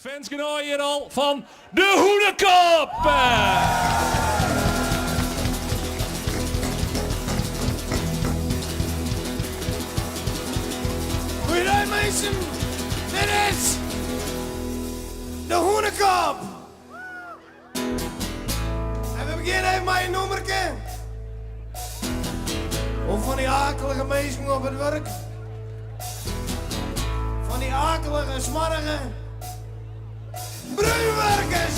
Fanskanaal hier al van de Hoenekop. Goeiedag mensen, dit is de Hoenekop. En we beginnen even met een nummerke. Of van die akelige mensen op het werk. Van die akelige, smarrige bruinwerkers.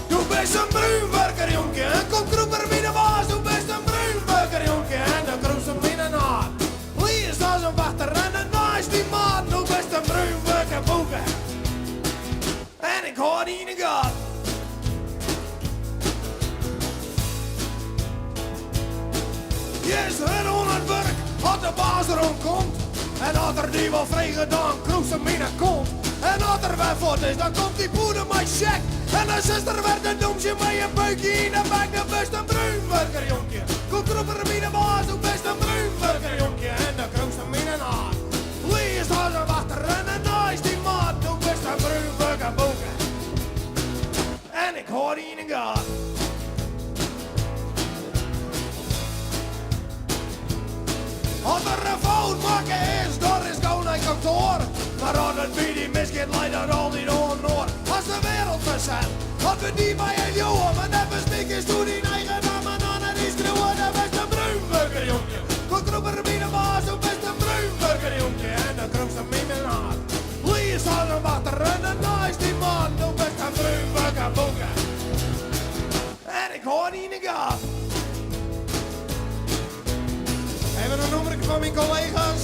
Du bist een bruinwerker, jonkie. En kom kroeper bij de baas. Du bist een bruinwerker, jonkie. En dan kroest hem in een haat. Lies als een wachter en een naast die maat. Du bist een bruinwerker, boeken. En ik hoor die in de gat. Yes, en aan het werk, als de baas erom komt. En als er die wel vrij gedaan, kroest hem in een kont. En als er weer voort is, dan komt die poeder met check. En als zuster werd een domsje met een buikje in de bek. Dan best een bruinwerker, jonkje. Komt erop er bij de baas, dan best een bruinwerker, jonkje. En dan kroest hem in een haat. Lees als een wachter en een nice die maat. Dan best een bruinwerker, boeken. En ik hoor die in de gat. Als er een fout maken is, dan is gewoon een kantoor. Maar als het bij die misgaat, leidt dat al niet onnoor. Als de wereld verzet, had we die bij een jongen. Maar net besmik is toen die eigen naam en aan het is schreeuwen. Dat best een bruinburger, jonkje. Komt erop er bij de baas, dat best een bruinburger, jonkje. En dan kroest hem in mijn haat. Lees als een wachter en een nice die man. Dat best een bruinburger, boeken. En ik hoor die in de gat. Even een nummer van mijn collega's.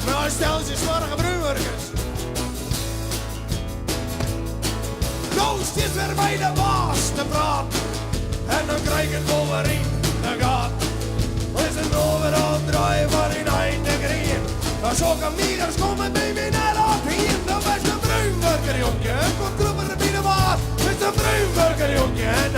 Nou, stel je zwarige bruinwerkers. Joost is weer bij de baas te praten. En dan krijg ik het wel weer in de gat. Is een overal draaien van in eind te krijgen. Dan zulke miegers komen bij mij naar dat hier. Dan best een bruinwerker, jonkje. Komt troepen bij de baas. Best een bruinwerker, jonkje. En